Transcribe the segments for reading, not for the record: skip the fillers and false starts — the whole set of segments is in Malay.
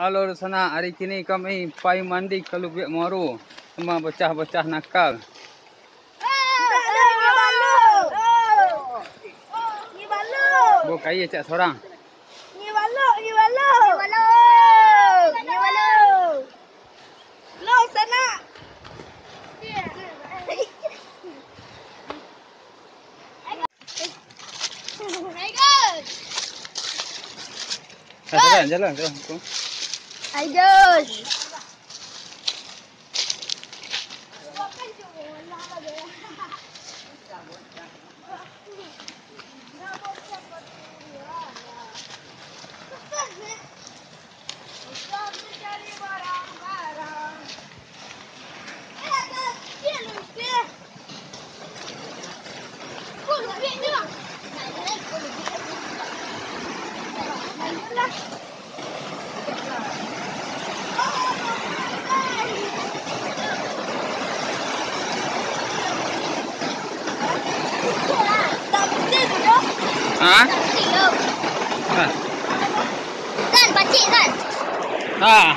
Halo sana, hari kini kami pergi mandi ke Lubuk Muaru. Semua bocah-bocah nakal. Bukai cak seorang. Ni balu. Lo sana. Jalan. Hai guys. Hah? Kan pacik kan? Ah.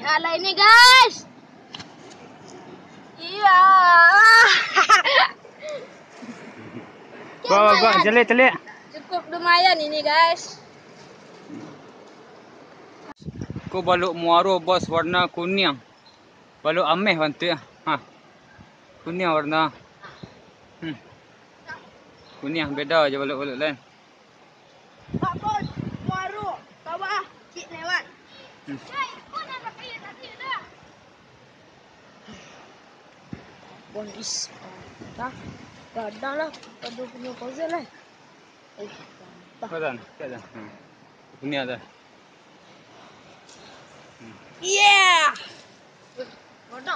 Ala ini guys. Iya. Bawa telik. Cukup lumayan ini guys. Ku baluk Muaru bos warna kuning. Baluk ameh bantu ya. Ha. Kuning warna. Kuning beda aja baluk-baluk lain. Pak bos, Muaru, bawah cik lewat. Bonis. Dah. Dah lah. Padu punya puzzle lah. Kadan. Kuning ada. Yeah.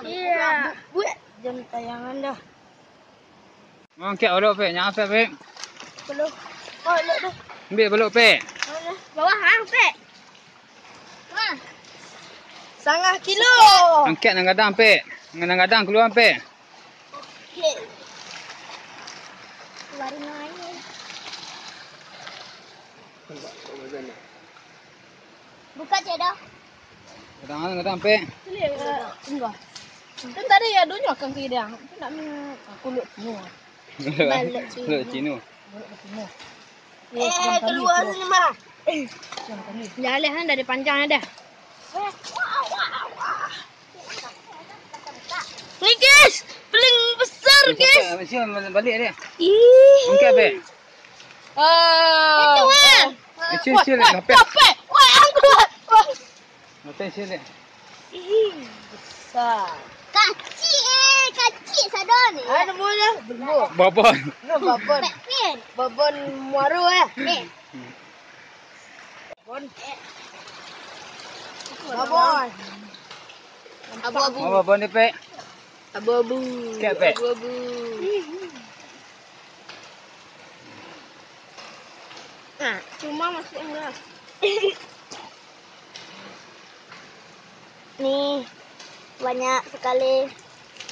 Yeah. Buat jam tayangan dah. Okey, baluk pe, nyap pe. Belum. Oh, lek dah. Ambil baluk pe. Bawah hang pek. Ha. 1/2 kilo. Angkat nang gadang pe. Nang gadang keluar pe. Okey. Lari naik. Buka je dah. Gadang pe. Enggak. Kan tadi ya dunia kan kira. Itu nak kulit semua. Balik sini. Baluk Cino. Keluar sini mah. Jalan dari panjangnya dah. Ni guys, paling besar guys. Macam balik dia. Ih. Angkat pe. Itu kan. Cil lapet. Wah, angkat. Lapet cil. Ih, besar. Kacik sadar ni. Ada boleh. Belum. Babon. No, babon. Babon Muaru Babon. Babon. Abu-abu. Babon ni pe. Abu-abu. Kat pe. Abu-abu. Nah, cuma masih enggak. Nih, banyak sekali.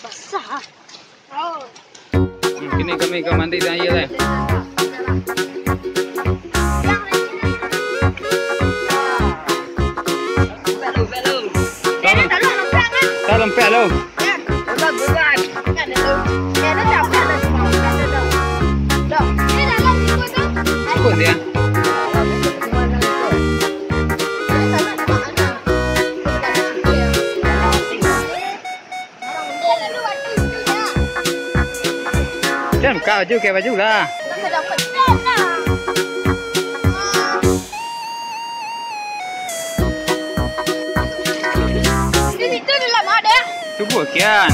Besar. Oh. Kini kami ke mandi dan air lah. Salam pe lo. Ikut dia. Buka baju, kayak baju lah. Tak dapat kan lah. Di situ dalam ada. Cuba kian.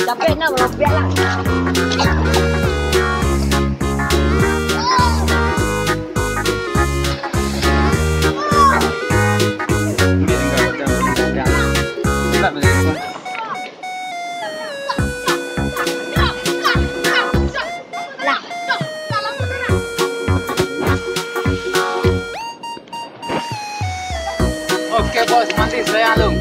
Dapat nak berbiak lah. Oke bos, mati saya alung.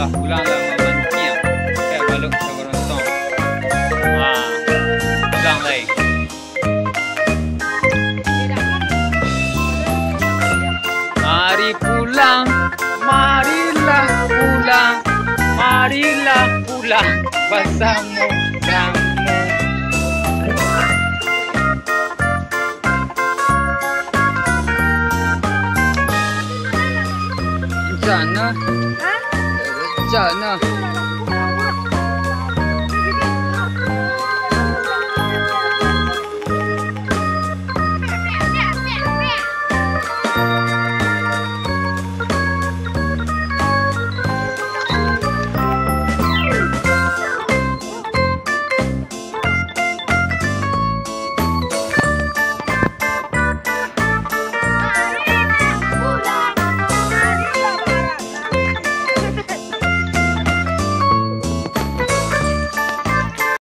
Pulang lah Mamantia. Saya balik ke Gorontalo. Pulang lagi. Mari pulang, marilah pulang, marilah pulang bersama.